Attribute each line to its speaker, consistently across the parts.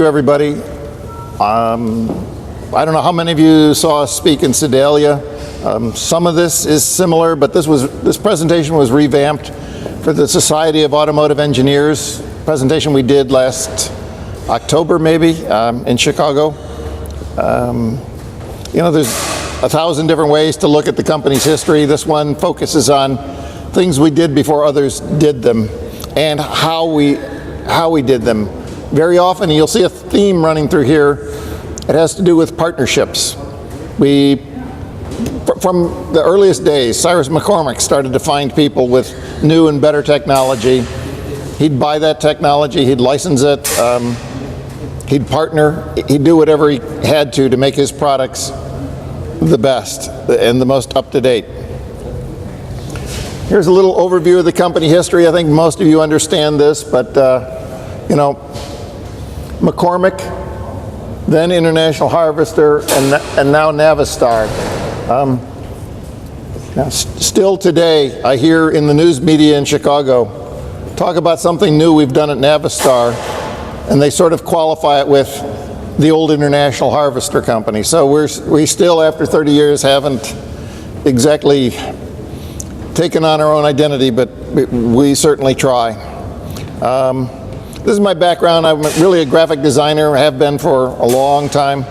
Speaker 1: Everybody. I don't know how many of you saw us speak in Sedalia. Some of this is similar, but this presentation was revamped for the Society of Automotive Engineers presentation we did last October, maybe, in Chicago. You know, there's 1,000 different ways to look at the company's history. This one focuses on things we did before others did them and how we did them. Very often you'll see a theme running through here. It has to do with partnerships. From the earliest days, Cyrus McCormick started to find people with new and better technology. He'd buy that technology, he'd license it, he'd partner, he'd do whatever he had to make his products the best and the most up-to-date. Here's a little overview of the company history. I think most of you understand this, but you know, McCormick, then International Harvester, and now Navistar. Now, still today, I hear in the news media in Chicago talk about something new we've done at Navistar, and they sort of qualify it with the old International Harvester company. So we still, after 30 years, haven't exactly taken on our own identity, but we certainly try. This is my background. I'm really a graphic designer, have been for a long time.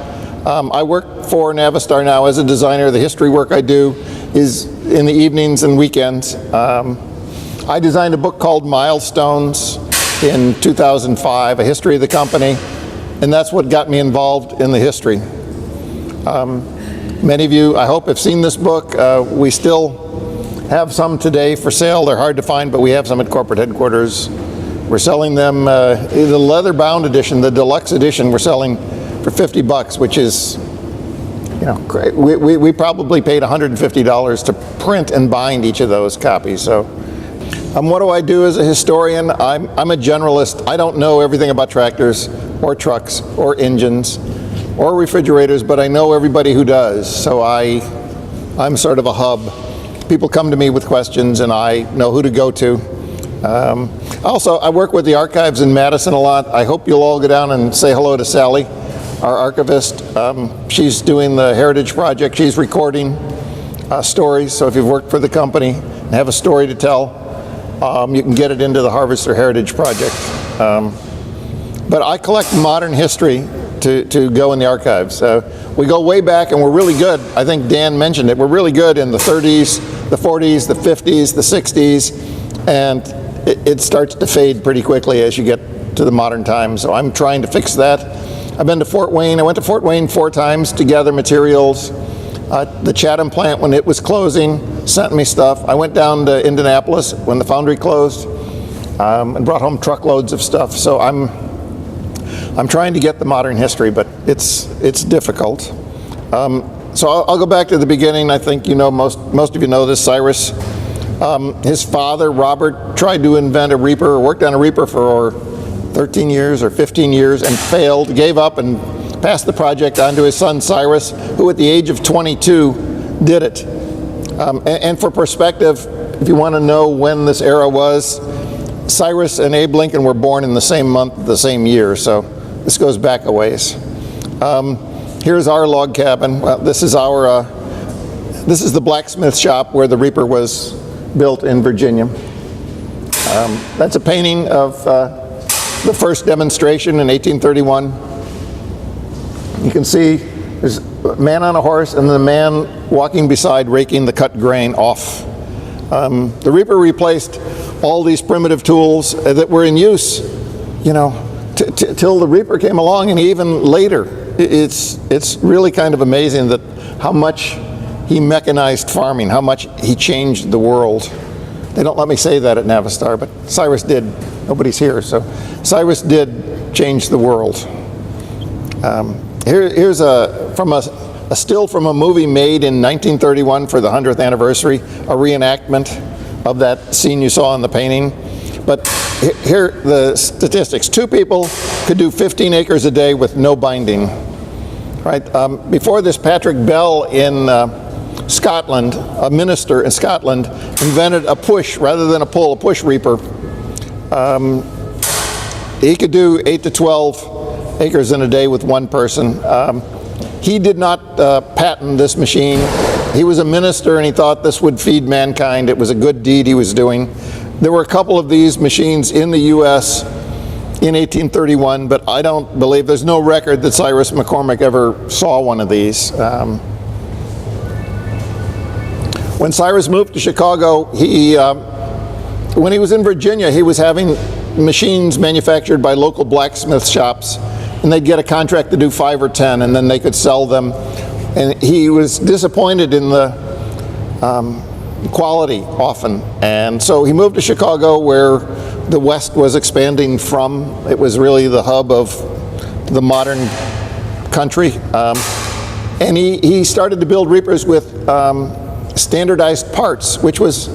Speaker 1: I work for Navistar now as a designer. The history work I do is in the evenings and weekends. I designed a book called Milestones in 2005, a history of the company, and that's what got me involved in the history. Many of you, I hope, have seen this book. We still have some today for sale. They're hard to find, but we have some at corporate headquarters. We're selling them, the leather-bound edition, the deluxe edition, we're selling for $50, which is, you know, great. We probably paid $150 to print and bind each of those copies. So, what do I do as a historian? I'm a generalist. I don't know everything about tractors or trucks or engines or refrigerators, but I know everybody who does. So I'm sort of a hub. People come to me with questions, and I know who to go to. Also, I work with the archives in Madison a lot. I hope you'll all go down and say hello to Sally, our archivist. She's doing the Heritage Project. She's recording stories. So if you've worked for the company and have a story to tell, you can get it into the Harvester Heritage Project. But I collect modern history to go in the archives. We go way back, and we're really good. I think Dan mentioned it. We're really good in the 30s, the 40s, the 50s, the 60s, and it starts to fade pretty quickly as you get to the modern times. So I'm trying to fix that. I've been to Fort Wayne. I went to Fort Wayne 4 times to gather materials. The Chatham plant, when it was closing, sent me stuff. I went down to Indianapolis when the foundry closed, and brought home truckloads of stuff. So I'm trying to get the modern history, but it's difficult. So I'll go back to the beginning. I think you know most of you know this. Cyrus, his father Robert tried to invent a reaper, or worked on a reaper for 13 years or 15 years and failed, gave up, and passed the project on to his son Cyrus, who at the age of 22 did it. And for perspective, if you want to know when this era was, Cyrus and Abe Lincoln were born in the same month, the same year, so this goes back a ways. Here's our log cabin. Well, this is the blacksmith shop where the reaper was built in Virginia. That's a painting of the first demonstration in 1831. You can see there's a man on a horse and the man walking beside raking the cut grain off. The reaper replaced all these primitive tools that were in use, you know, till the reaper came along, and even later. It's really kind of amazing that how much he mechanized farming, how much he changed the world. They don't let me say that at Navistar, but Cyrus did. Nobody's here, so Cyrus did change the world. Here's a still from a movie made in 1931 for the 100th anniversary, a reenactment of that scene you saw in the painting. But here are the statistics. 2 people could do 15 acres a day with no binding. Right? Before this, Patrick Bell in Scotland, a minister in Scotland, invented a push rather than a pull, a push reaper. He could do 8 to 12 acres in a day with one person. He did not patent this machine. He was a minister and he thought this would feed mankind. It was a good deed he was doing. There were a couple of these machines in the U.S. in 1831, but I don't believe, there's no record that Cyrus McCormick ever saw one of these. When Cyrus moved to Chicago, when he was in Virginia, he was having machines manufactured by local blacksmith shops, and they'd get a contract to do 5 or 10, and then they could sell them. And he was disappointed in the quality often, and so he moved to Chicago, where the West was expanding from. It was really the hub of the modern country, and he started to build reapers with standardized parts, which was,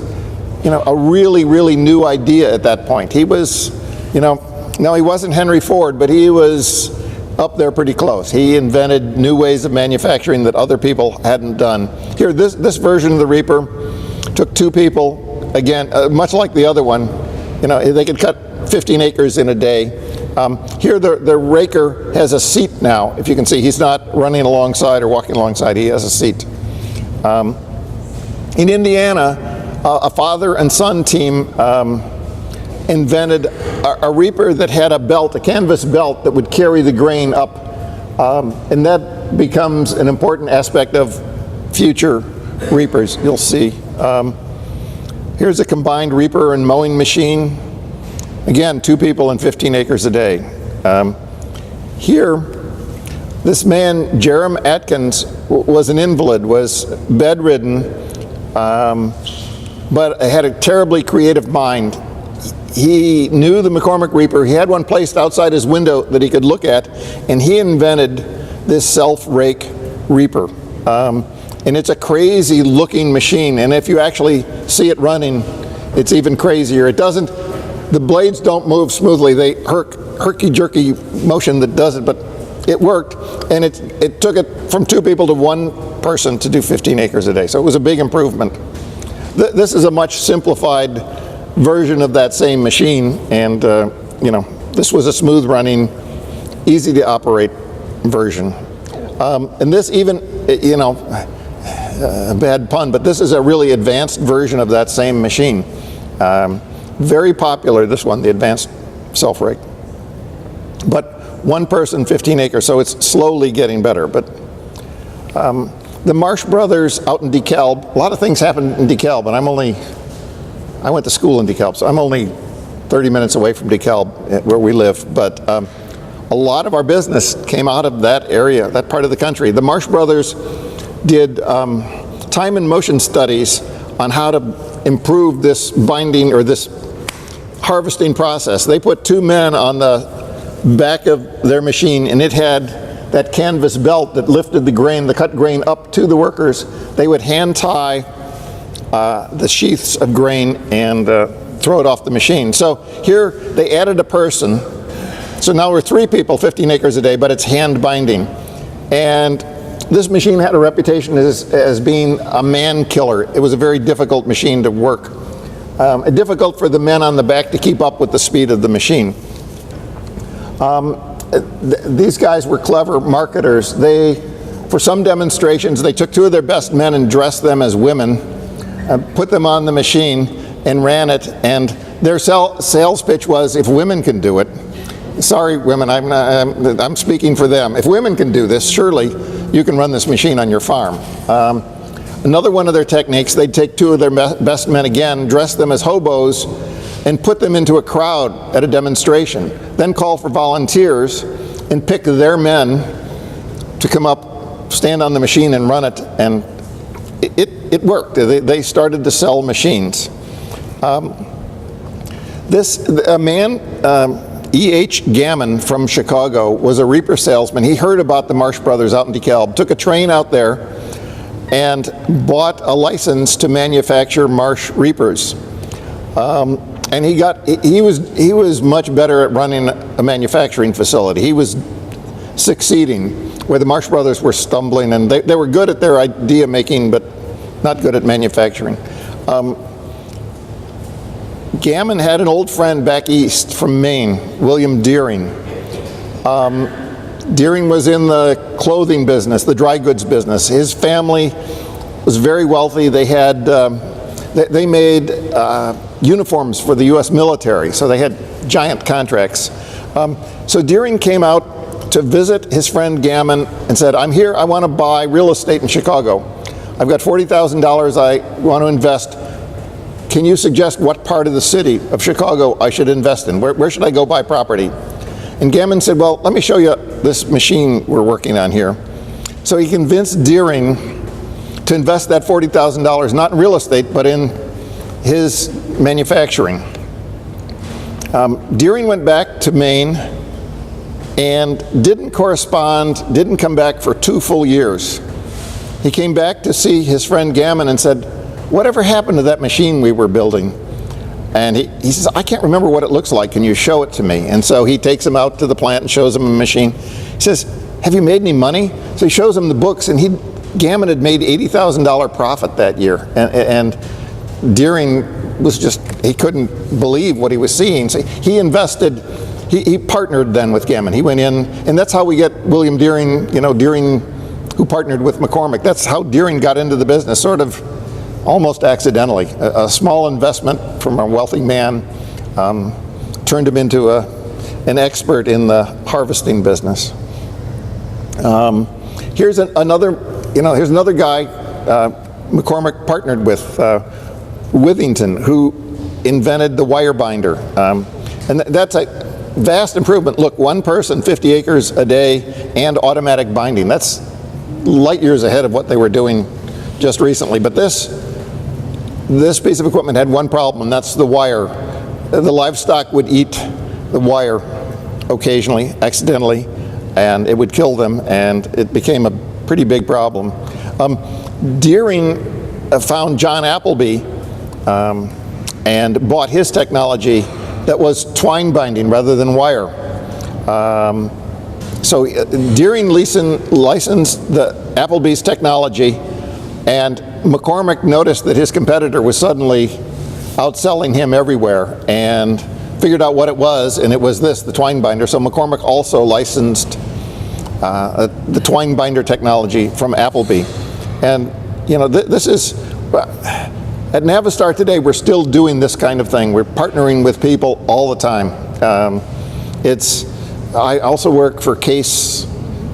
Speaker 1: a really, really new idea at that point. He was, no, he wasn't Henry Ford, but he was up there pretty close. He invented new ways of manufacturing that other people hadn't done. Here, this version of the reaper took 2 people, again, much like the other one. They could cut 15 acres in a day. Here, the raker has a seat now. If you can see, he's not running alongside or walking alongside. He has a seat. In Indiana, a father and son team invented a reaper that had a belt, a canvas belt that would carry the grain up, and that becomes an important aspect of future reapers, you'll see. Here's a combined reaper and mowing machine. Again, 2 people and 15 acres a day. Here, this man, Jerem Atkins, was an invalid, was bedridden, but had a terribly creative mind. He knew the McCormick reaper. He had one placed outside his window that he could look at, and he invented this self-rake reaper. And it's a crazy looking machine, and if you actually see it running, it's even crazier. The blades don't move smoothly. They herky-jerky motion that does it, but it worked, and it took it from 2 people to 1 person to do 15 acres a day. So it was a big improvement. This is a much simplified version of that same machine, and this was a smooth running, easy to operate version. And this even, a bad pun, but this is a really advanced version of that same machine. Very popular, this one, the advanced self-rake. But 1 person, 15 acres, so it's slowly getting better. But the Marsh brothers out in DeKalb, a lot of things happened in DeKalb, and I went to school in DeKalb, so I'm only 30 minutes away from DeKalb, where we live. But a lot of our business came out of that area, that part of the country. The Marsh brothers did time and motion studies on how to improve this binding or this harvesting process. They put 2 men on the back of their machine, and it had that canvas belt that lifted the grain, the cut grain, up to the workers. They would hand tie the sheaths of grain and throw it off the machine. So here they added a person. So now we're 3 people, 15 acres a day, but it's hand binding. And this machine had a reputation as being a man killer. It was a very difficult machine to work. Difficult for the men on the back to keep up with the speed of the machine. These guys were clever marketers. For some demonstrations, they took 2 of their best men and dressed them as women, put them on the machine and ran it, and their sales pitch was, if women can do it, sorry women, I'm speaking for them, if women can do this, surely you can run this machine on your farm. Another one of their techniques, they'd take 2 of their best men again, dress them as hobos, and put them into a crowd at a demonstration, then call for volunteers and pick their men to come up, stand on the machine and run it, and it worked. They started to sell machines. A man, E.H. Gammon from Chicago, was a reaper salesman. He heard about the Marsh brothers out in DeKalb, took a train out there, and bought a license to manufacture Marsh reapers. And he was much better at running a manufacturing facility. He was succeeding, where the Marsh brothers were stumbling, and they were good at their idea making, but not good at manufacturing. Gammon had an old friend back east from Maine, William Deering. Deering was in the clothing business, the dry goods business. His family was very wealthy. They had, they made uniforms for the U.S. military, so they had giant contracts. So Deering came out to visit his friend Gammon and said, I'm here, I want to buy real estate in Chicago. I've got $40,000 I want to invest. Can you suggest what part of the city of Chicago I should invest in? Where should I go buy property? And Gammon said, well, let me show you this machine we're working on here. So he convinced Deering to invest that $40,000 not in real estate, but in his manufacturing. Deering went back to Maine and didn't correspond, didn't come back for 2 full years. He came back to see his friend Gammon and said, whatever happened to that machine we were building? And he says, I can't remember what it looks like. Can you show it to me? And so he takes him out to the plant and shows him a machine. He says, have you made any money? So he shows him the books, and Gammon had made $80,000 profit that year. And Deering was just, he couldn't believe what he was seeing. So he invested, he partnered then with Gammon. He went in, and that's how we get William Deering, you know, Deering who partnered with McCormick. That's how Deering got into the business, sort of almost accidentally. A small investment from a wealthy man turned him into an expert in the harvesting business. Here's another guy McCormick partnered with, Withington, who invented the wire binder. And that's a vast improvement. Look, one person, 50 acres a day, and automatic binding. That's light years ahead of what they were doing just recently. But this piece of equipment had one problem, and that's the wire. The livestock would eat the wire occasionally, accidentally, and it would kill them, and it became a pretty big problem. Deering found John Appleby and bought his technology that was twine binding rather than wire. So Deering licensed the Appleby's technology, and McCormick noticed that his competitor was suddenly outselling him everywhere and figured out what it was, and it was this, the twine binder. So McCormick also licensed the twine binder technology from Appleby. And you know, this is, at Navistar today, we're still doing this kind of thing. We're partnering with people all the time. I also work for Case,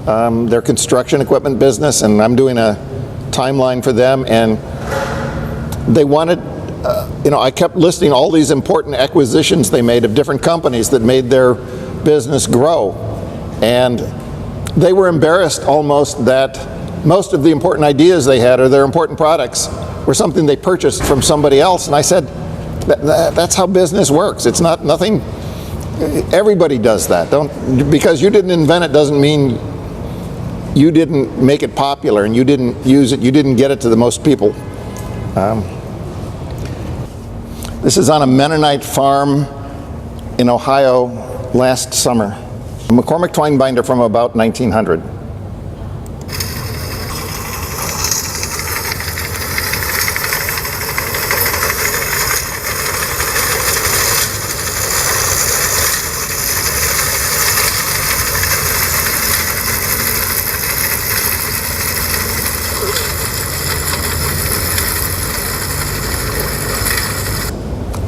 Speaker 1: their construction equipment business, and I'm doing a timeline for them, and they wanted, I kept listing all these important acquisitions they made of different companies that made their business grow, and they were embarrassed almost that most of the important ideas they had or their important products were something they purchased from somebody else. And I said, that's how business works. It's not nothing, everybody does that. Because you didn't invent it doesn't mean you didn't make it popular and you didn't use it, you didn't get it to the most people. This is on a Mennonite farm in Ohio last summer. A McCormick twine binder from about 1900.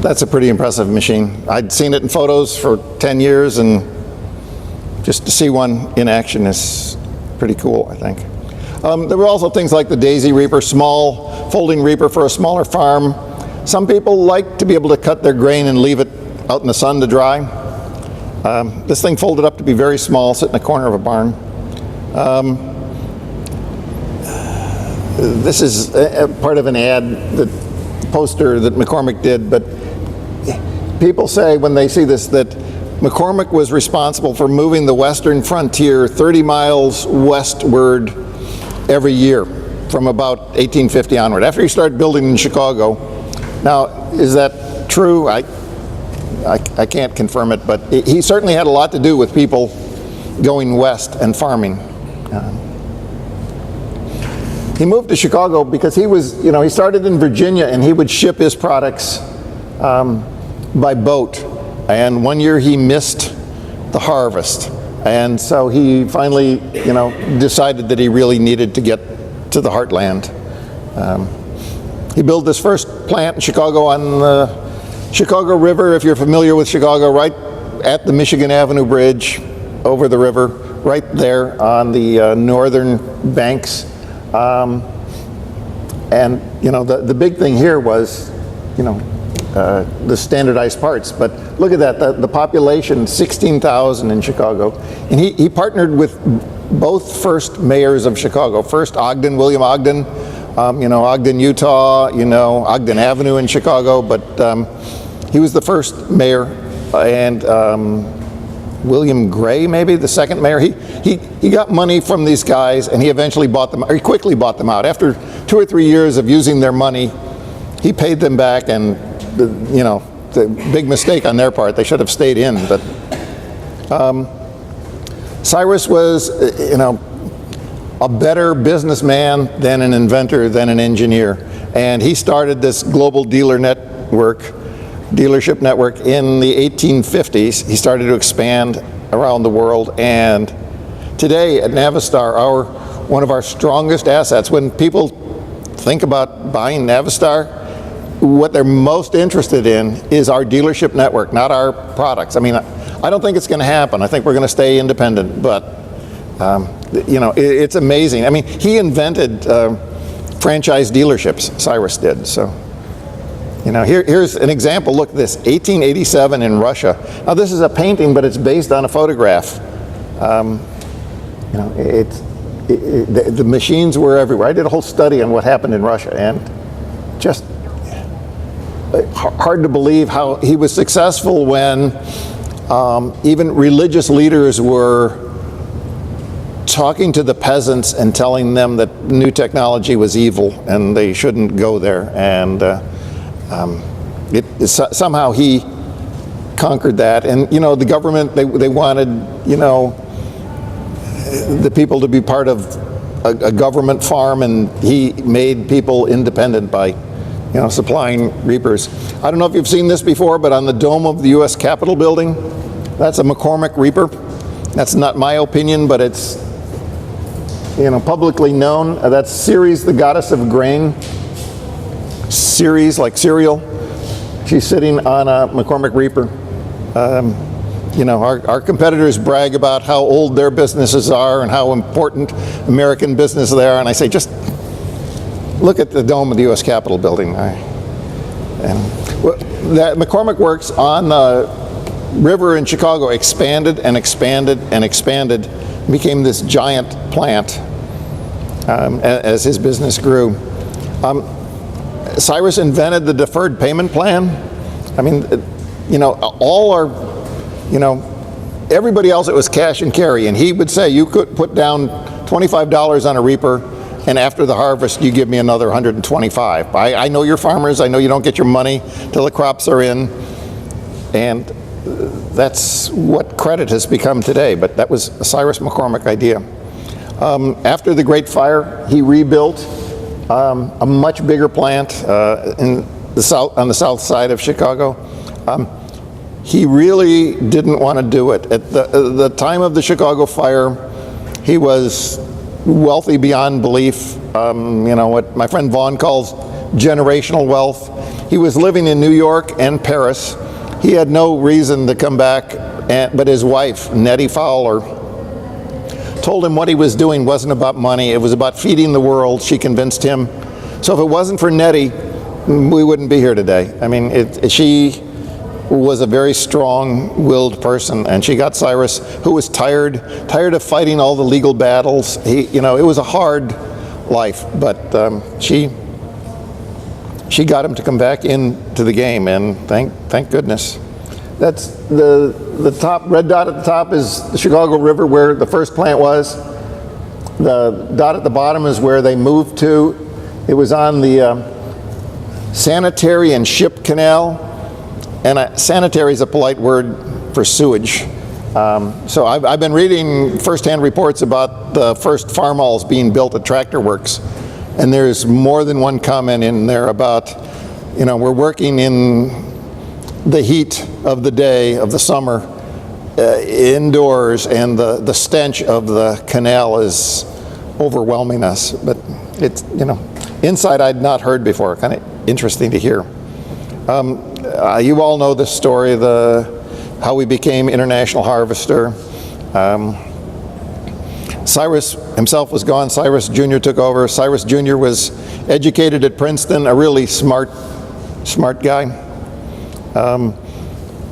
Speaker 1: That's a pretty impressive machine. I'd seen it in photos for 10 years, and just to see one in action is pretty cool, I think. There were also things like the Daisy Reaper, small folding reaper for a smaller farm. Some people like to be able to cut their grain and leave it out in the sun to dry. This thing folded up to be very small, sit in the corner of a barn. This is a part of an ad, poster that McCormick did, but people say when they see this that McCormick was responsible for moving the western frontier 30 miles westward every year from about 1850 onward, after he started building in Chicago. Now, is that true? I can't confirm it, but he certainly had a lot to do with people going west and farming. He moved to Chicago because he started in Virginia, and he would ship his products by boat. And one year he missed the harvest. And so he finally, decided that he really needed to get to the heartland. He built this first plant in Chicago on the Chicago River, if you're familiar with Chicago, right at the Michigan Avenue Bridge over the river, right there on the northern banks. And, the big thing here was, the standardized parts. But look at that, the population, 16,000 in Chicago. And he partnered with both first mayors of Chicago. First Ogden, William Ogden, Ogden, Utah, Ogden Avenue in Chicago. But he was the first mayor, and William Gray, maybe the second mayor. He got money from these guys, and he eventually bought them, or he quickly bought them out. After 2 or 3 years of using their money, he paid them back, and the big mistake on their part. They should have stayed in. But Cyrus was, a better businessman than an inventor, than an engineer, and he started this global dealership network in the 1850s. He started to expand around the world, and today at Navistar, one of our strongest assets, when people think about buying Navistar, what they're most interested in is our dealership network, not our products. I mean, I don't think it's going to happen. I think we're going to stay independent, but it's amazing. I mean, he invented franchise dealerships, Cyrus did. So, here's an example. Look at this, 1887 in Russia. Now, this is a painting, but it's based on a photograph. The machines were everywhere. I did a whole study on what happened in Russia, and just hard to believe how he was successful when even religious leaders were talking to the peasants and telling them that new technology was evil and they shouldn't go there. And somehow he conquered that. And the government, they wanted the people to be part of a government farm, and he made people independent by supplying reapers. I don't know if you've seen this before, but on the dome of the U.S. Capitol building, that's a McCormick reaper. That's not my opinion, but it's publicly known. That's Ceres, the goddess of grain. Ceres, like cereal. She's sitting on a McCormick reaper. Our competitors brag about how old their businesses are and how important American business they are, and I say, just look at the dome of the U.S. Capitol building. That McCormick Works on the river in Chicago expanded and expanded and expanded, became this giant plant as his business grew. Cyrus invented the deferred payment plan. I mean, everybody else, it was cash and carry, and he would say you could put down $25 on a reaper, and after the harvest you give me another $125. I know you're farmers, I know you don't get your money till the crops are in, and that's what credit has become today, but that was a Cyrus McCormick idea. After the Great Fire, he rebuilt a much bigger plant on the south side of Chicago. He really didn't want to do it. At the time of the Chicago fire, he was wealthy beyond belief, what my friend Vaughn calls generational wealth. He was living in New York and Paris. He had no reason to come back, but his wife, Nettie Fowler, told him what he was doing wasn't about money, it was about feeding the world. She convinced him. So if it wasn't for Nettie, we wouldn't be here today. I mean, she was a very strong-willed person, and she got Cyrus, who was tired of fighting all the legal battles. It was a hard life, but she got him to come back into the game, and thank goodness. That's the top red dot at the top is the Chicago River, where the first plant was. The dot at the bottom is where they moved to. It was on the sanitary and ship canal, and sanitary is a polite word for sewage. So I've been reading firsthand reports about the first farm halls being built at Tractor Works, and there's more than one comment in there about, we're working in the heat of the day, of the summer, indoors, and the stench of the canal is overwhelming us. But it's, inside I'd not heard before. Kind of interesting to hear. You all know this story, how we became International Harvester. Cyrus himself was gone. Cyrus Jr. took over. Cyrus Jr. was educated at Princeton, a really smart guy.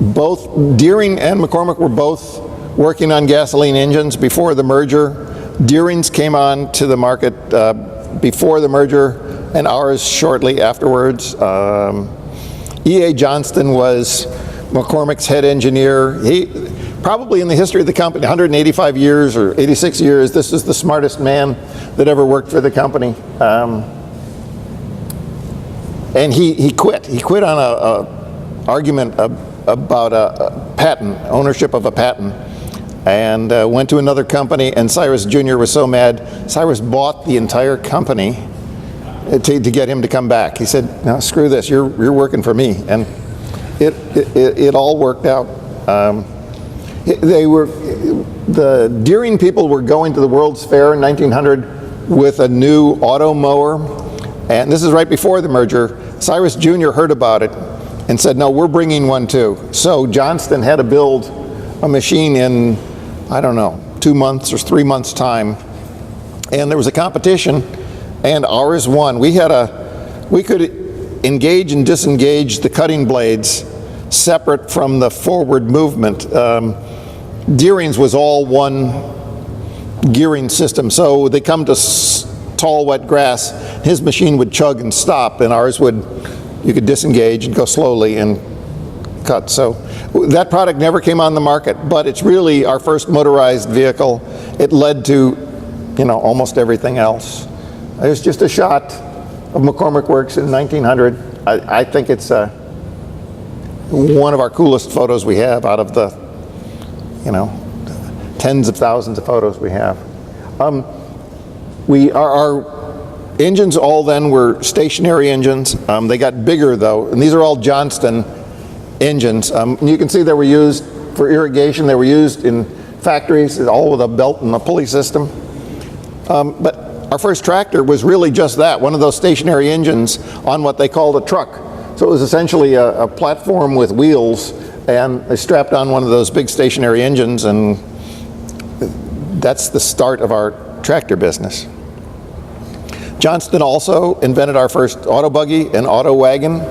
Speaker 1: Both Deering and McCormick were both working on gasoline engines before the merger. Deering's came on to the market before the merger, and ours shortly afterwards. E.A. Johnston was McCormick's head engineer. He probably, in the history of the company, 185 years or 86 years, this is the smartest man that ever worked for the company. And he quit. He quit on a argument about a patent, ownership of a patent, and went to another company. And Cyrus Jr. was so mad, Cyrus bought the entire company to get him to come back. He said, "No, screw this. You're working for me." And it all worked out. The Deering people were going to the World's Fair in 1900 with a new auto mower, and this is right before the merger. Cyrus Jr. heard about it and said, "No, we're bringing one too." So Johnston had to build a machine in, I don't know, 2 months or 3 months time, and there was a competition, and ours won. We could engage and disengage the cutting blades separate from the forward movement. Deering's was all one gearing system, so they come to tall wet grass, his machine would chug and stop, and ours you could disengage and go slowly and cut. So that product never came on the market, but it's really our first motorized vehicle. It led to, almost everything else. There's just a shot of McCormick Works in 1900. I think it's one of our coolest photos we have out of the, tens of thousands of photos we have. Our engines all then were stationary engines. They got bigger though, and these are all Johnston engines. And you can see they were used for irrigation. They were used in factories, all with a belt and a pulley system. But our first tractor was really just that, one of those stationary engines on what they called a truck. So it was essentially a platform with wheels, and they strapped on one of those big stationary engines, and that's the start of our tractor business. Johnston also invented our first auto buggy and auto wagon.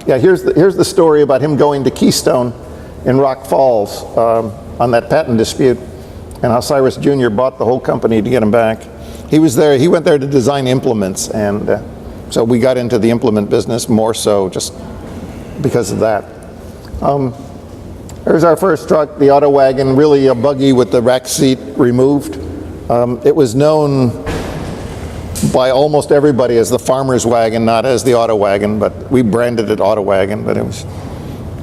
Speaker 1: Here's the story about him going to Keystone in Rock Falls on that patent dispute, and how Cyrus Jr. bought the whole company to get him back. He went there to design implements, and so we got into the implement business more so just because of that. There's our first truck, the auto wagon, really a buggy with the rack seat removed. It was known by almost everybody as the farmer's wagon, not as the auto wagon, but we branded it auto wagon, but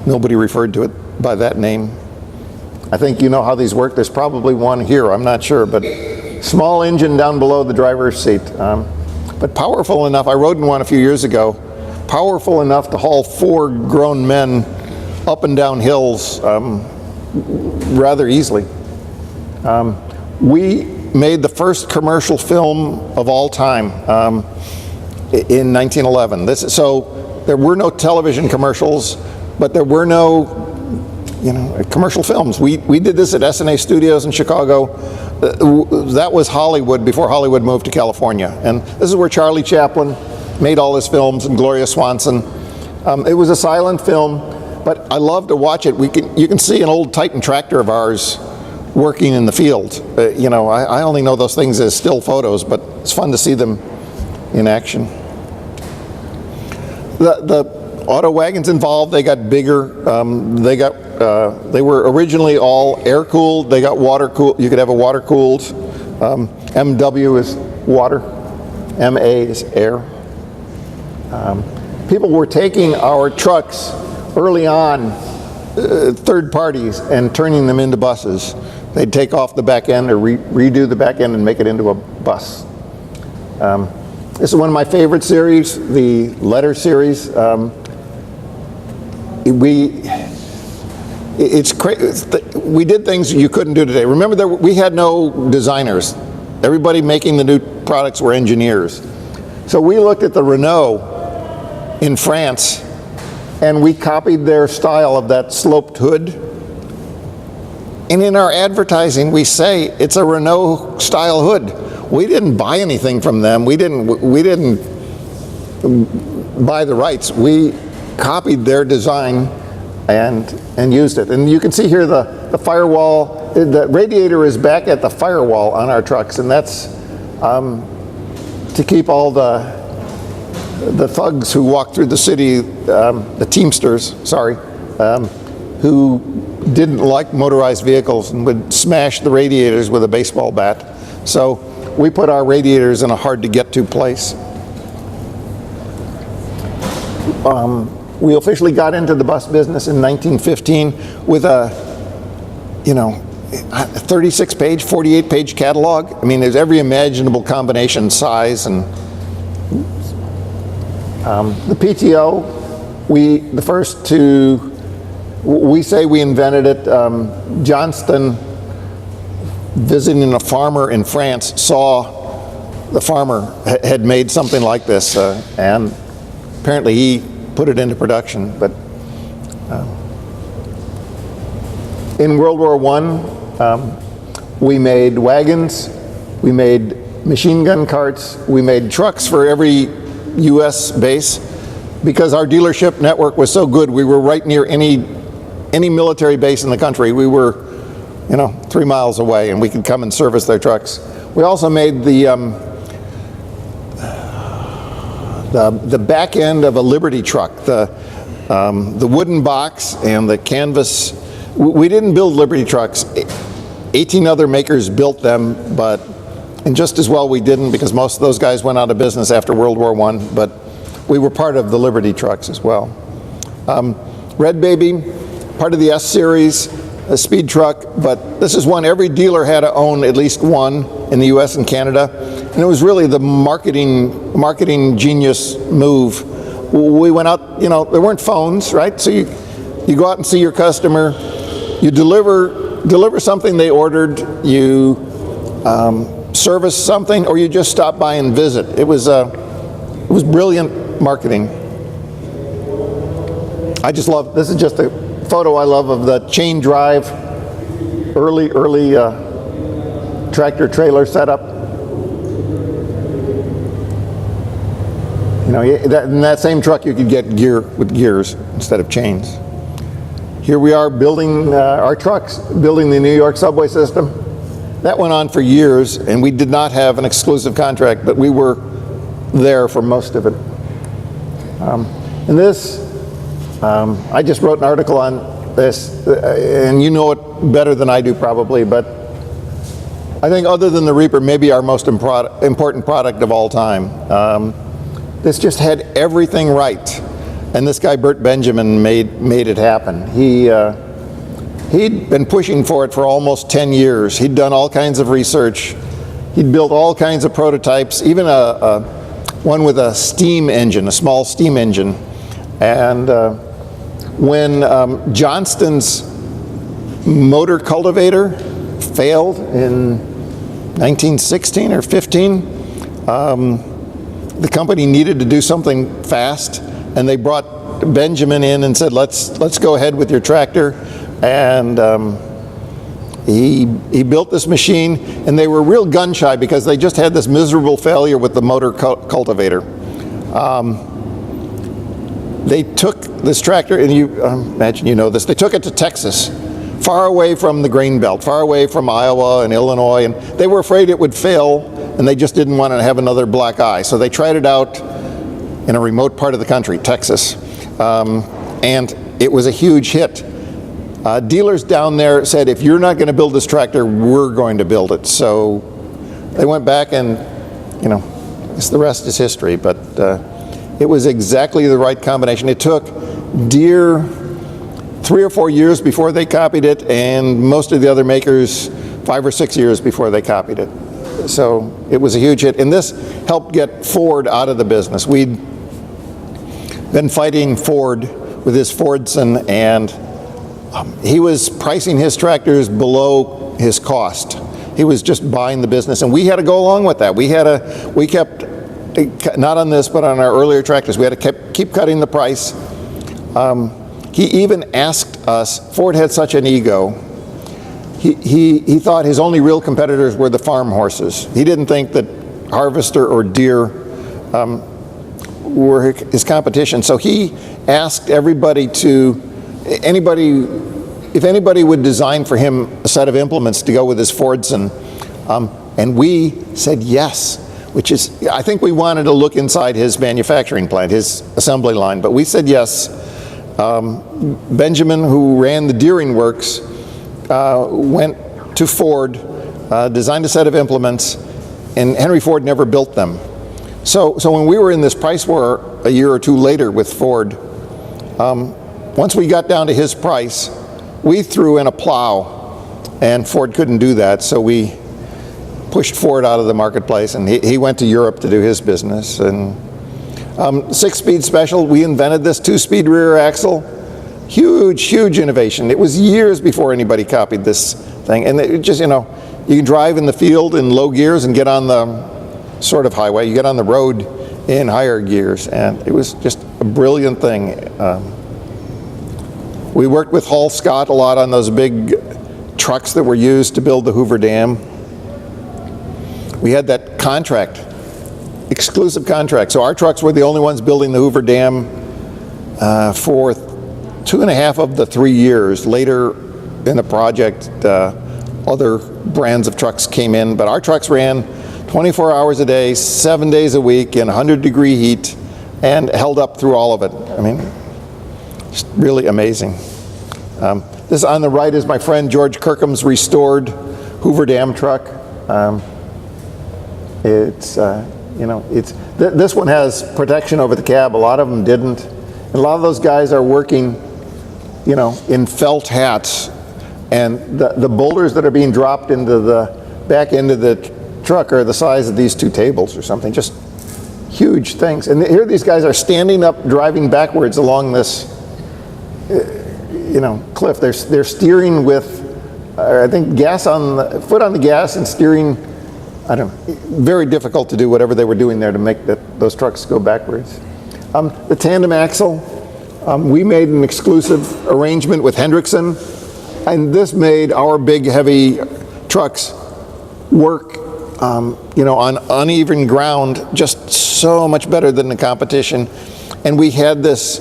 Speaker 1: nobody referred to it by that name. I think you know how these work. There's probably one here, I'm not sure, but small engine down below the driver's seat. But powerful enough, I rode in one a few years ago, powerful enough to haul 4 grown men up and down hills rather easily. We made the first commercial film of all time in 1911. So there were no television commercials, but there were no commercial films. We did this at S&A Studios in Chicago. That was Hollywood before Hollywood moved to California. And this is where Charlie Chaplin made all his films, and Gloria Swanson. It was a silent film, but I love to watch it. You can see an old Titan tractor of ours working in the field. I only know those things as still photos, but it's fun to see them in action. The auto wagons involved, they got bigger. They were originally all air-cooled. They got water-cooled. You could have a water-cooled. MW is water. MA is air. People were taking our trucks early on, third parties, and turning them into buses. They'd take off the back end or redo the back end and make it into a bus. This is one of my favorite series, the letter series. it's crazy. We did things you couldn't do today. Remember that we had no designers. Everybody making the new products were engineers. So we looked at the Renault in France, and we copied their style of that sloped hood. And in our advertising, we say it's a Renault style hood. We didn't buy anything from them. We didn't buy the rights. We copied their design and used it. And you can see here the firewall. The radiator is back at the firewall on our trucks, and that's to keep all the thugs who walk through the city, the Teamsters, who didn't like motorized vehicles and would smash the radiators with a baseball bat. So we put our radiators in a hard-to-get-to place. We officially got into the bus business in 1915 with a 36-page, 48-page catalog. I mean, there's every imaginable combination, size, and the PTO, the first to, we say we invented it. Johnston, visiting a farmer in France, saw the farmer had made something like this, and apparently he put it into production. But in World War I, we made wagons, we made machine gun carts, we made trucks for every U.S. base. Because our dealership network was so good, we were right near any military base in the country. We were 3 miles away, and we could come and service their trucks. We also made the back end of a Liberty truck, the wooden box and the canvas. We didn't build Liberty trucks. 18 other makers built them, and just as well we didn't, because most of those guys went out of business after World War I, but we were part of the Liberty trucks as well. Red Baby, part of the S series, a speed truck, but this is one every dealer had to own at least one in the US and Canada. And it was really the marketing genius move. We went out, there weren't phones, right? So you go out and see your customer, you deliver something they ordered, you service something, or you just stop by and visit. It was brilliant marketing. This is just a photo I love of the chain drive, early tractor trailer setup. In that same truck you could get gear with gears instead of chains. Here we are building our trucks, building the New York subway system. That went on for years, and we did not have an exclusive contract, but we were there for most of it. And this, I just wrote an article on this, and you know it better than I do probably, but I think other than the Reaper, maybe our most important product of all time. This just had everything right, and this guy Bert Benjamin made it happen. He'd been pushing for it for almost 10 years. He'd done all kinds of research. He'd built all kinds of prototypes, even one with a steam engine, a small steam engine. And when Johnston's motor cultivator failed in 1916 or 15, the company needed to do something fast, and they brought Benjamin in and said, let's go ahead with your tractor. And he built this machine, and they were real gun shy because they just had this miserable failure with the motor cultivator. They took this tractor, and you imagine you know this, they took it to Texas, far away from the grain belt, far away from Iowa and Illinois, and they were afraid it would fail, and they just didn't want to have another black eye. So they tried it out in a remote part of the country, Texas, and it was a huge hit. Dealers down there said, if you're not going to build this tractor, we're going to build it. So they went back, and the rest is history, but it was exactly the right combination. It took Deere 3 or 4 years before they copied it, and most of the other makers 5 or 6 years before they copied it. So it was a huge hit, and this helped get Ford out of the business. We'd been fighting Ford with his Fordson, and he was pricing his tractors below his cost. He was just buying the business, and we had to go along with that. We kept, not on this, but on our earlier tractors, we had to keep cutting the price. He even asked us, Ford had such an ego, he thought his only real competitors were the farm horses. He didn't think that Harvester or Deere were his competition. So he asked everybody if anybody would design for him a set of implements to go with his Fordson, and we said yes, which is, I think we wanted to look inside his manufacturing plant, his assembly line, but we said yes. Benjamin, who ran the Deering works, went to Ford, designed a set of implements, and Henry Ford never built them. So when we were in this price war a year or two later with Ford, once we got down to his price, we threw in a plow, and Ford couldn't do that, so we pushed Ford out of the marketplace, and he went to Europe to do his business. And 6-speed special, we invented this 2-speed rear axle. Huge innovation. It was years before anybody copied this thing, and it just, you can drive in the field in low gears and get on the sort of highway. You get on the road in higher gears, and it was just a brilliant thing. We worked with Hall Scott a lot on those big trucks that were used to build the Hoover Dam. We had that contract, exclusive contract. So our trucks were the only ones building the Hoover Dam for 2.5 of the 3 years. Later in the project, other brands of trucks came in, but our trucks ran 24 hours a day, 7 days a week in 100-degree heat, and held up through all of it. I mean, just really amazing. This on the right is my friend George Kirkham's restored Hoover Dam truck. This one has protection over the cab. A lot of them didn't. And a lot of those guys are working, in felt hats, and the boulders that are being dropped into the back end of the truck are the size of these 2 tables or something. Just huge things. And here these guys are standing up, driving backwards along this, cliff. They're steering with, I think, foot on the gas and steering. I don't know. Very difficult to do whatever they were doing there to make those trucks go backwards. The tandem axle, we made an exclusive arrangement with Hendrickson, and this made our big, heavy trucks work, on uneven ground just so much better than the competition. And we had this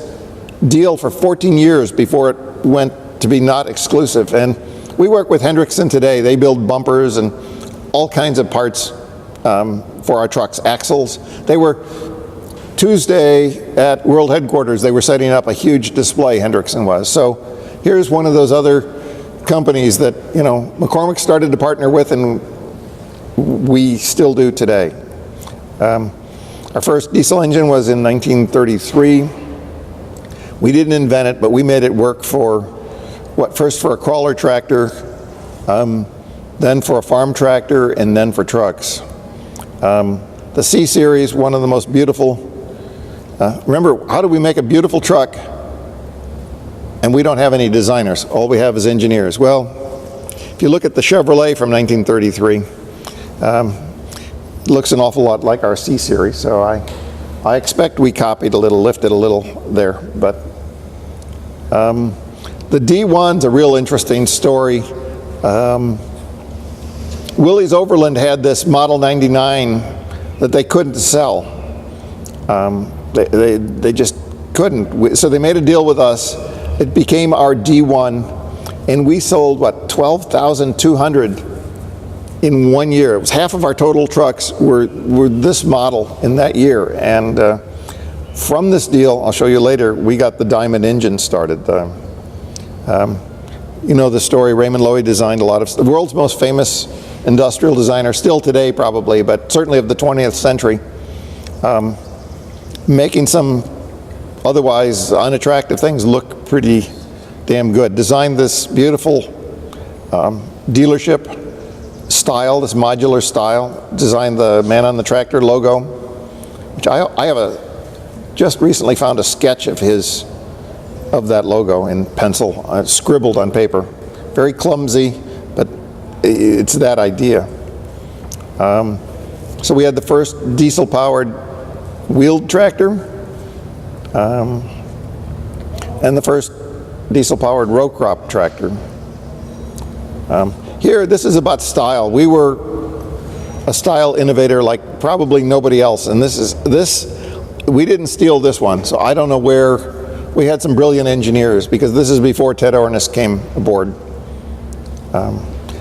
Speaker 1: deal for 14 years before it went to be not exclusive. And we work with Hendrickson today. They build bumpers and all kinds of parts for our trucks, axles. They were, Tuesday at World Headquarters, they were setting up a huge display, Hendrickson was. So here's one of those other companies that, McCormick started to partner with, and we still do today. Our first diesel engine was in 1933. We didn't invent it, but we made it work first for a crawler tractor, then for a farm tractor, and then for trucks. The C-Series, one of the most beautiful. Remember, how do we make a beautiful truck and we don't have any designers? All we have is engineers. Well, if you look at the Chevrolet from 1933, it looks an awful lot like our C-Series, so I expect we copied a little, lifted a little there. But the D1's a real interesting story. Willys Overland had this Model 99 that they couldn't sell. They just couldn't. So they made a deal with us. It became our D1, and we sold, 12,200 in 1 year. It was half of our total trucks were this model in that year. And from this deal, I'll show you later, we got the Diamond engine started. You know the story, Raymond Loewy designed a lot of, the world's most famous industrial designer, still today probably, but certainly of the 20th century, making some otherwise unattractive things look pretty damn good. Designed this beautiful dealership style, this modular style, designed the Man on the Tractor logo, which I have just recently found a sketch of his of that logo in pencil, scribbled on paper. Very clumsy, but it's that idea. So we had the first diesel-powered wheeled tractor, and the first diesel-powered row crop tractor. Here, this is about style. We were a style innovator like probably nobody else, and we didn't steal this one, so I don't know where. We had some brilliant engineers, because this is before Ted Ornish came aboard.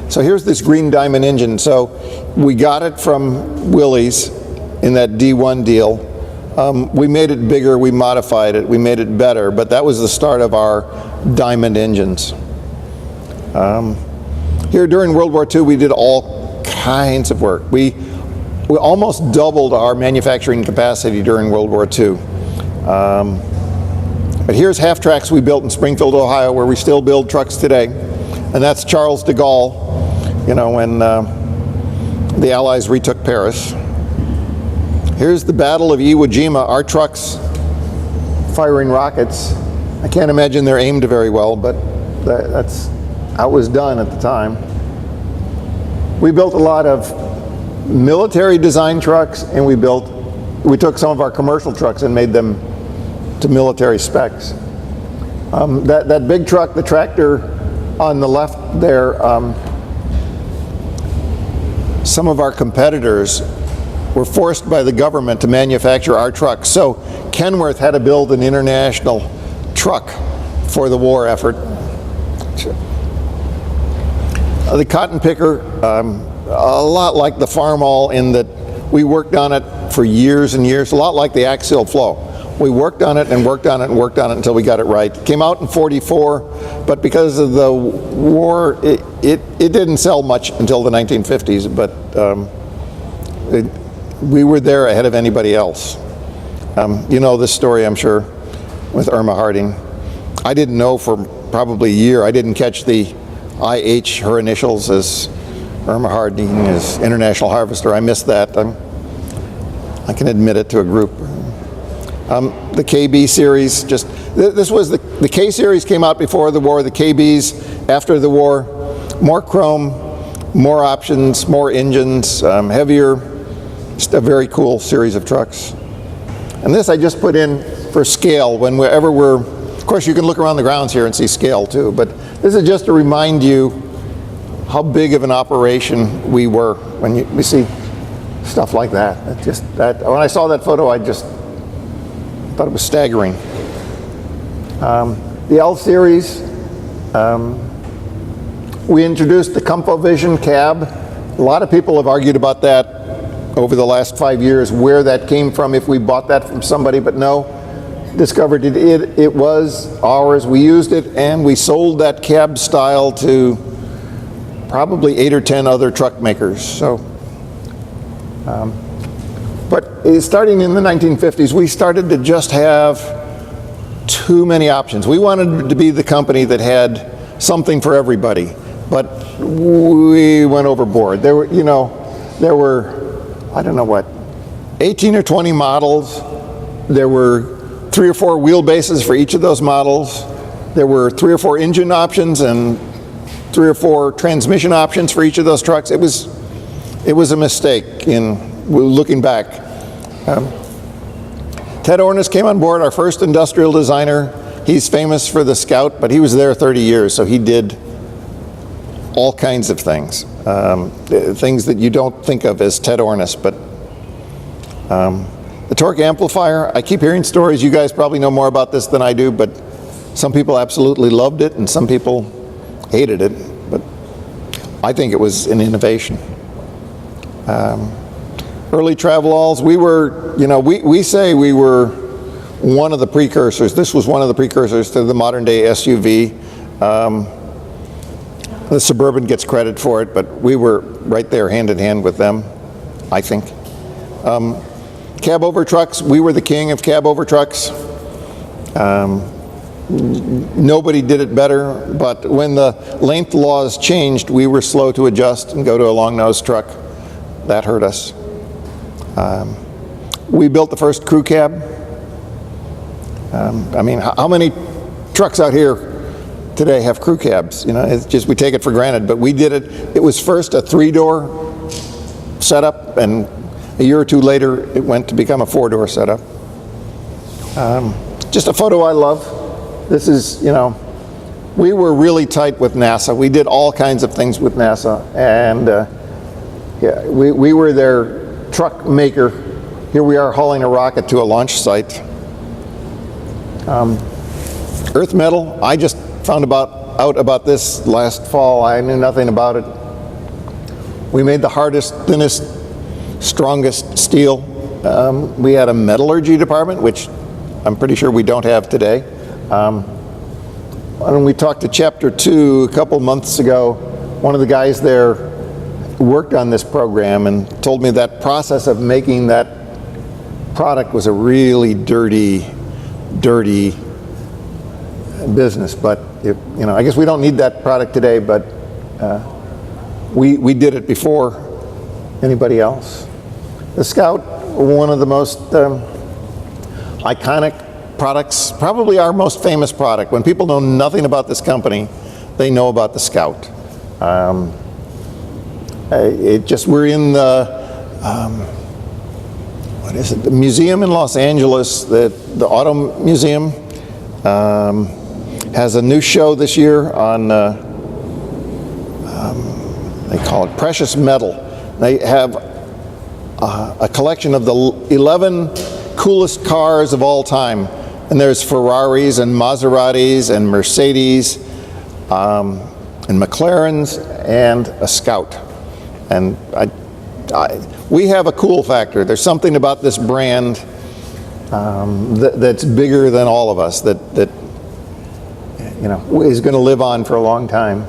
Speaker 1: So here's this green diamond engine. So we got it from Willys in that D1 deal. We made it bigger, we modified it, we made it better, but that was the start of our diamond engines. Here during World War II, we did all kinds of work. We almost doubled our manufacturing capacity during World War II. But here's half tracks we built in Springfield, Ohio, where we still build trucks today. And that's Charles de Gaulle, when the Allies retook Paris. Here's the Battle of Iwo Jima, our trucks firing rockets. I can't imagine they're aimed very well, but that's how it was done at the time. We built a lot of military design trucks, and we took some of our commercial trucks and made them to military specs. That big truck, the tractor on the left there, some of our competitors were forced by the government to manufacture our trucks. So Kenworth had to build an international truck for the war effort. The cotton picker, a lot like the Farmall in that we worked on it for years and years, a lot like the axial flow. We worked on it and worked on it and worked on it until we got it right. It came out in '44, but because of the war, it didn't sell much until the 1950s, but we were there ahead of anybody else. You know this story, I'm sure, with Irma Harding. I didn't know for probably a year. I didn't catch the IH, her initials, as Irma Harding is International Harvester. I missed that. I can admit it to a group. The KB series, this was the K series came out before the war, the KBs after the war. More chrome, more options, more engines, heavier, just a very cool series of trucks. And this I just put in for scale whenever of course you can look around the grounds here and see scale too, but this is just to remind you how big of an operation we were when we see stuff like that. When I saw that photo, I just thought it was staggering. The L series, we introduced the CompoVision cab. A lot of people have argued about that over the last 5 years, where that came from, if we bought that from somebody, but no, discovered it was ours. We used it and we sold that cab style to probably 8 or 10 other truck makers. So, but starting in the 1950s, we started to just have too many options. We wanted to be the company that had something for everybody, but we went overboard. There were, I don't know what, 18 or 20 models. There were 3 or 4 wheelbases for each of those models. There were 3 or 4 engine options and 3 or 4 transmission options for each of those trucks. It was a mistake in looking back. Ted Ornish came on board, our first industrial designer. He's famous for the Scout, but he was there 30 years, so he did all kinds of things. Things that you don't think of as Ted Ornish, but the torque amplifier, I keep hearing stories, you guys probably know more about this than I do, but some people absolutely loved it and some people hated it, but I think it was an innovation. Early travel-alls, we were, we say we were one of the precursors. This was one of the precursors to the modern day SUV. The Suburban gets credit for it, but we were right there hand in hand with them, I think. Cab over trucks, we were the king of cab over trucks. Nobody did it better, but when the length laws changed, we were slow to adjust and go to a long nose truck. That hurt us. We built the first crew cab. How many trucks out here today have crew cabs. You know, it's just we take it for granted, but we did it. It was first a 3-door setup, and a year or two later, it went to become a 4-door setup. Just a photo I love. This is, you know, we were really tight with NASA. We did all kinds of things with NASA, and yeah, we were their truck maker. Here we are hauling a rocket to a launch site. Earth metal, I just found out about this last fall. I knew nothing about it. We made the hardest, thinnest, strongest steel. We had a metallurgy department, which I'm pretty sure we don't have today. When we talked to Chapter 2 a couple months ago, one of the guys there worked on this program and told me that process of making that product was a really dirty business. But you know, I guess we don't need that product today, but we did it before anybody else. The Scout, one of the most iconic products, probably our most famous product. When people know nothing about this company, they know about the Scout. We're in the what is it? The museum in Los Angeles, the Auto Museum, has a new show this year on they call it precious metal. They have a collection of the 11 coolest cars of all time. And there's Ferraris and Maseratis and Mercedes and McLarens and a Scout. And we have a cool factor. There's something about this brand that's bigger than all of us, that you know, is going to live on for a long time.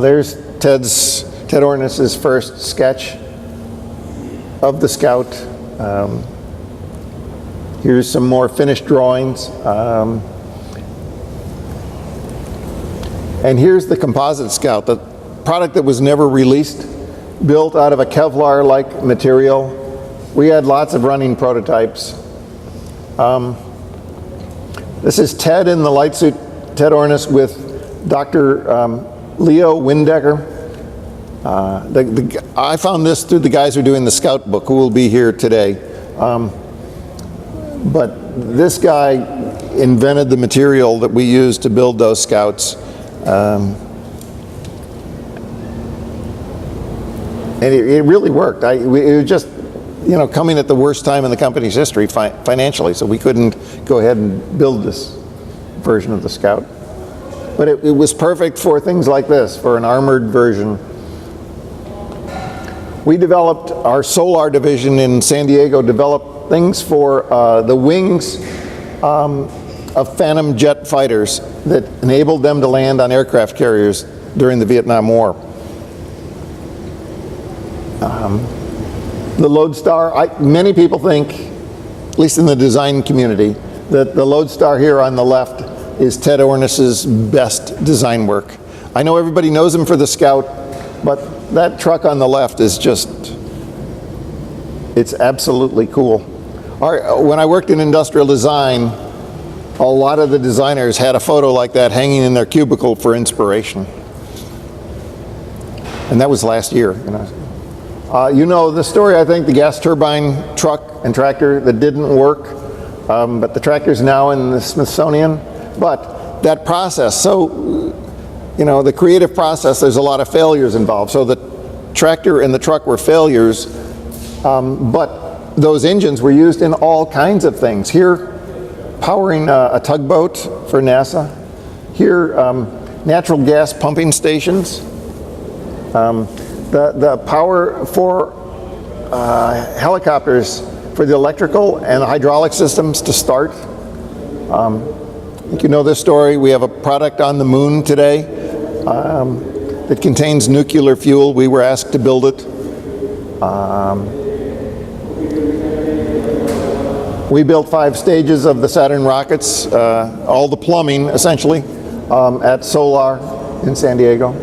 Speaker 1: There's Ted Ornis's first sketch of the Scout. Here's some more finished drawings. And here's the Composite Scout, the product that was never released, built out of a Kevlar-like material. We had lots of running prototypes. This is Ted in the light suit, Ted Ornis with Dr. Leo Windecker. I found this through the guys who are doing the Scout book, who will be here today. But this guy invented the material that we use to build those Scouts. And it really worked. It was just, you know, coming at the worst time in the company's history financially, so we couldn't go ahead and build this version of the Scout. But it was perfect for things like this, for an armored version. We developed, our Solar division in San Diego developed things for the wings of Phantom jet fighters that enabled them to land on aircraft carriers during the Vietnam War. The Lodestar, many people think, at least in the design community, that the Lodestar here on the left is Ted Ornis's best design work. I know everybody knows him for the Scout, but that truck on the left is just, it's absolutely cool. When I worked in industrial design, a lot of the designers had a photo like that hanging in their cubicle for inspiration. And that was last year. You know the story, I think, the gas turbine truck and tractor that didn't work, but the tractor's now in the Smithsonian. But that process, so, you know, the creative process, there's a lot of failures involved. So the tractor and the truck were failures, but those engines were used in all kinds of things. Here, powering a tugboat for NASA. Here, natural gas pumping stations. The power for helicopters for the electrical and the hydraulic systems to start. I think you know this story. We have a product on the moon today that contains nuclear fuel. We were asked to build it. We built 5 stages of the Saturn rockets, all the plumbing essentially, at Solar in San Diego,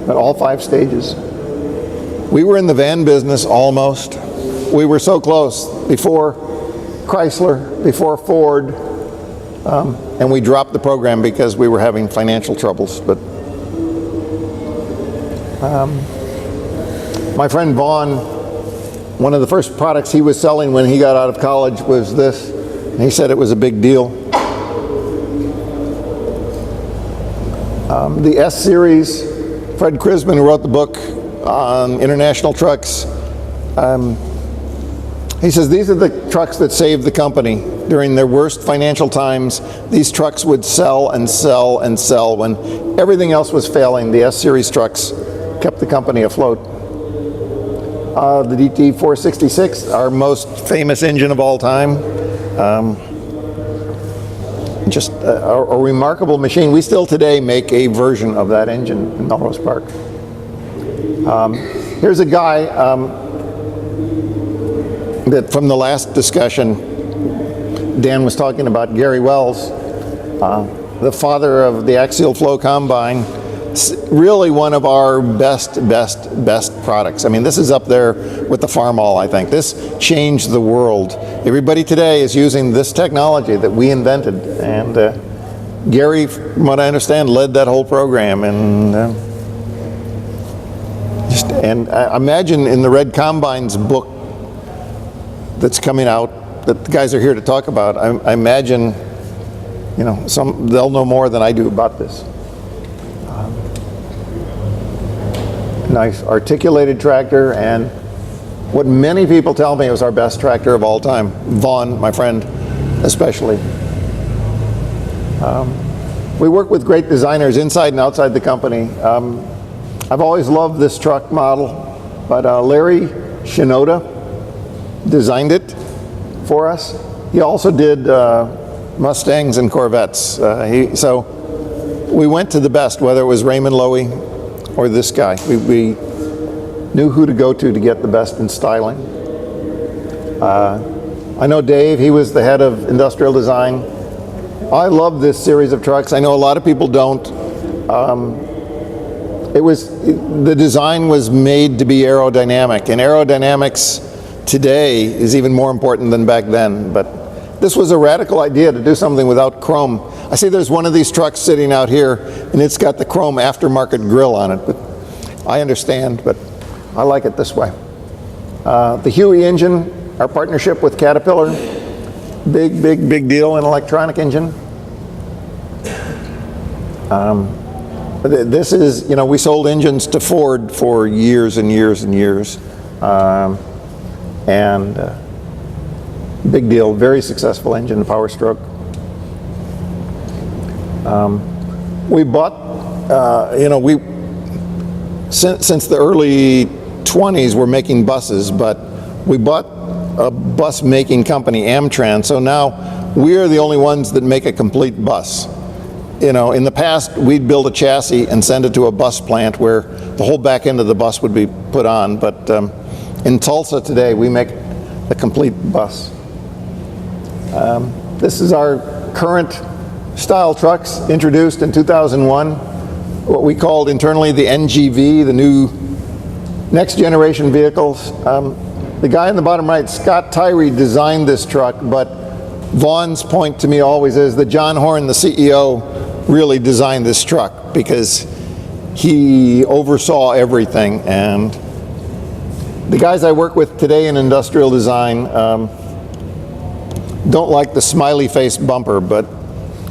Speaker 1: at all 5 stages. We were in the van business almost. We were so close before Chrysler, before Ford, And we dropped the program because we were having financial troubles. But my friend Vaughn, one of the first products he was selling when he got out of college was this. And he said it was a big deal. The S series, Fred Krisman, who wrote the book on international trucks, he says these are the trucks that saved the company. During their worst financial times, these trucks would sell and sell and sell. When everything else was failing, the S series trucks kept the company afloat. The DT 466, our most famous engine of all time. Just a remarkable machine. We still today make a version of that engine in Melrose Park. Here's a guy that from the last discussion, Dan was talking about Gary Wells, the father of the axial flow combine. Really one of our best products. I mean, this is up there with the Farmall, I think. This changed the world. Everybody today is using this technology that we invented. And Gary, from what I understand, led that whole program. And I imagine in the Red Combine's book that's coming out, that the guys are here to talk about, I imagine, you know, they'll know more than I do about this. Nice articulated tractor, and what many people tell me was our best tractor of all time. Vaughn, my friend, especially. We work with great designers inside and outside the company. I've always loved this truck model, but Larry Shinoda designed it for us. He also did Mustangs and Corvettes. So we went to the best, whether it was Raymond Loewy or this guy. We knew who to go to get the best in styling. I know Dave, he was the head of industrial design. I love this series of trucks. I know a lot of people don't. The design was made to be aerodynamic, and aerodynamics today is even more important than back then. But this was a radical idea to do something without chrome. I see there's one of these trucks sitting out here, and it's got the chrome aftermarket grille on it. But I understand, but I like it this way. The Huey engine, our partnership with Caterpillar, big deal, an electronic engine. This is, you know, we sold engines to Ford for years and years and years. Big deal, very successful engine, Power Stroke. We bought, since the early 20s we're making buses, but we bought a bus making company, Amtran, so now we're the only ones that make a complete bus. You know, in the past we'd build a chassis and send it to a bus plant where the whole back end of the bus would be put on, but in Tulsa today we make a complete bus. This is our current style trucks introduced in 2001, what we called internally the NGV, the new next generation vehicles. The guy in the bottom right, Scott Tyree, designed this truck, but Vaughn's point to me always is that John Horn, the CEO, really designed this truck because he oversaw everything. And the guys I work with today in industrial design don't like the smiley face bumper, but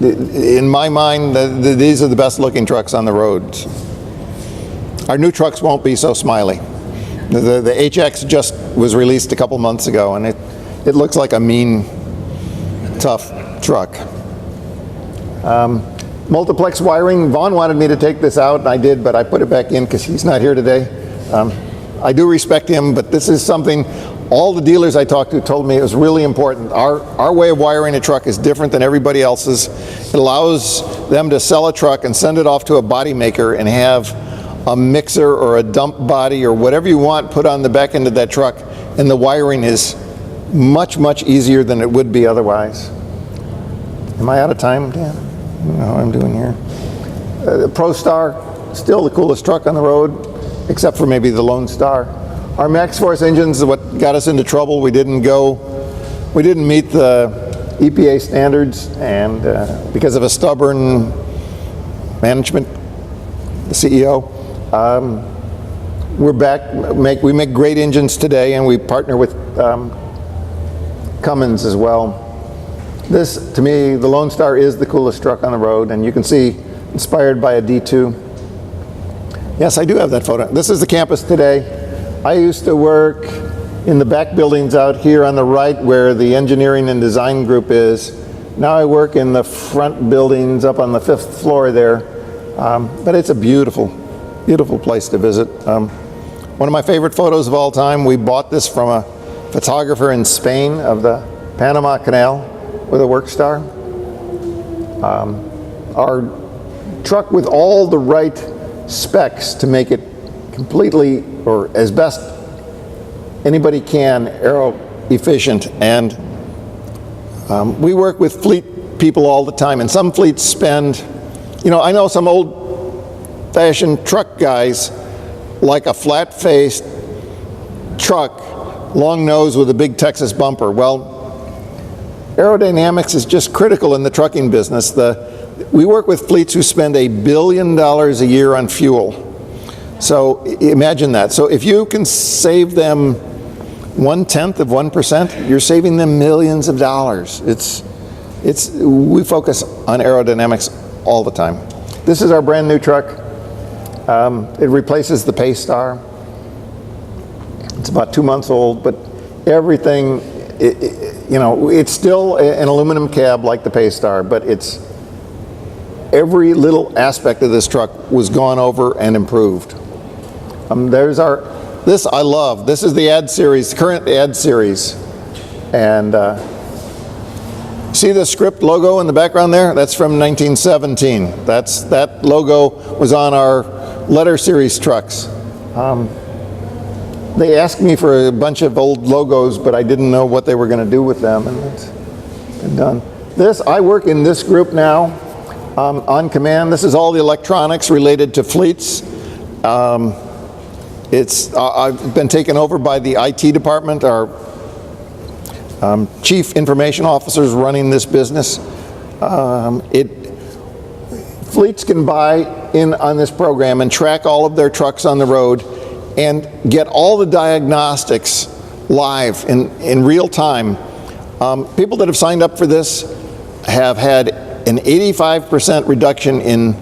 Speaker 1: in my mind, these are the best looking trucks on the road. Our new trucks won't be so smiley. The HX just was released a couple months ago, and it looks like a mean, tough truck. Multiplex wiring, Vaughn wanted me to take this out, and I did, but I put it back in because he's not here today. I do respect him, but this is something all the dealers I talked to told me it was really important. Our way of wiring a truck is different than everybody else's. It allows them to sell a truck and send it off to a body maker and have a mixer or a dump body or whatever you want put on the back end of that truck, and the wiring is much easier than it would be otherwise. Am I out of time, Dan? I don't know what I'm doing here. The ProStar, still the coolest truck on the road, except for maybe the Lone Star. Our MaxxForce engines is what got us into trouble. We didn't meet the EPA standards, and because of a stubborn management, the CEO, we're back. We make great engines today, and we partner with Cummins as well. This, to me, the Lone Star is the coolest truck on the road, and you can see inspired by a D2. Yes, I do have that photo. This is the campus today. I used to work in the back buildings out here on the right where the engineering and design group is. Now I work in the front buildings up on the 5th floor there. But it's a beautiful, beautiful place to visit. One of my favorite photos of all time, we bought this from a photographer in Spain of the Panama Canal with a work star. Our truck with all the right specs to make it completely, or as best anybody can, aero efficient. And we work with fleet people all the time, and some fleets spend, you know, I know some old-fashioned truck guys like a flat-faced truck, long nose with a big Texas bumper. Well, aerodynamics is just critical in the trucking business. We work with fleets who spend $1 billion a year on fuel. So imagine that. So if you can save them 0.1%, you're saving them millions of dollars. We focus on aerodynamics all the time. This is our brand new truck. It replaces the Paystar. It's about 2 months old, but everything, you know, it's still an aluminum cab like the Paystar, but it's every little aspect of this truck was gone over and improved. There's this I love. This is the ad series, current ad series. And see the script logo in the background there? That's from 1917. That logo was on our letter series trucks. They asked me for a bunch of old logos, but I didn't know what they were going to do with them, and it's been done. I work in this group now on command. This is all the electronics related to fleets. I've been taken over by the IT department. Our chief information officer is running this business. Fleets can buy in on this program and track all of their trucks on the road and get all the diagnostics live in real time. People that have signed up for this have had an 85% reduction in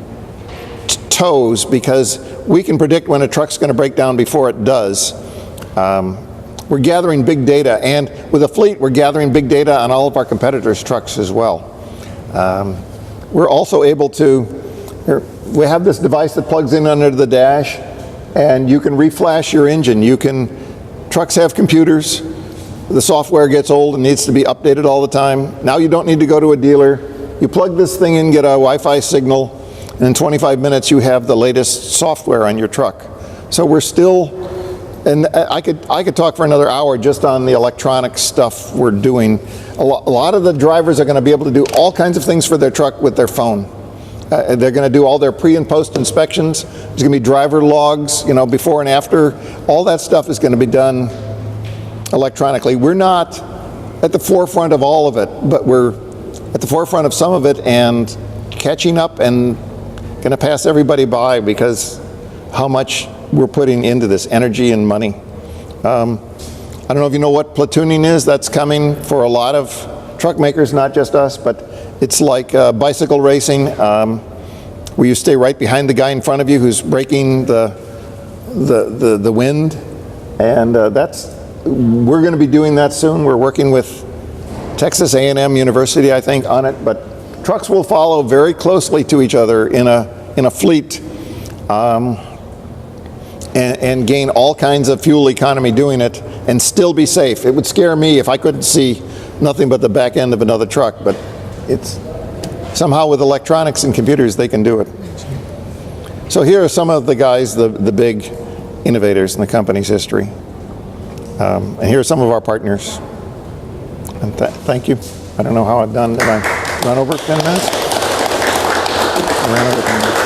Speaker 1: tows because we can predict when a truck's going to break down before it does. We're gathering big data, and with a fleet, we're gathering big data on all of our competitors' trucks as well. We're also able to, we have this device that plugs in under the dash, and you can reflash your engine. Trucks have computers. The software gets old and needs to be updated all the time. Now you don't need to go to a dealer. You plug this thing in, get a Wi-Fi signal, and in 25 minutes you have the latest software on your truck. So we're still, and I could talk for another hour just on the electronic stuff we're doing. A lot of the drivers are going to be able to do all kinds of things for their truck with their phone. They're going to do all their pre and post inspections. There's going to be driver logs, you know, before and after. All that stuff is going to be done electronically. We're not at the forefront of all of it, but we're at the forefront of some of it and catching up and going to pass everybody by because how much we're putting into this energy and money. I don't know if you know what platooning is. That's coming for a lot of truck makers, not just us, but it's like bicycle racing, where you stay right behind the guy in front of you who's braking the wind, and we're going to be doing that soon. We're working with Texas A&M University, I think, on it, but trucks will follow very closely to each other in a fleet, and gain all kinds of fuel economy doing it, and still be safe. It would scare me if I couldn't see nothing but the back end of another truck, but it's somehow with electronics and computers they can do it. So here are some of the guys, the big innovators in the company's history. And here are some of our partners. And thank you. I don't know how I've done. Did I run over 10 minutes? I ran over 10 minutes.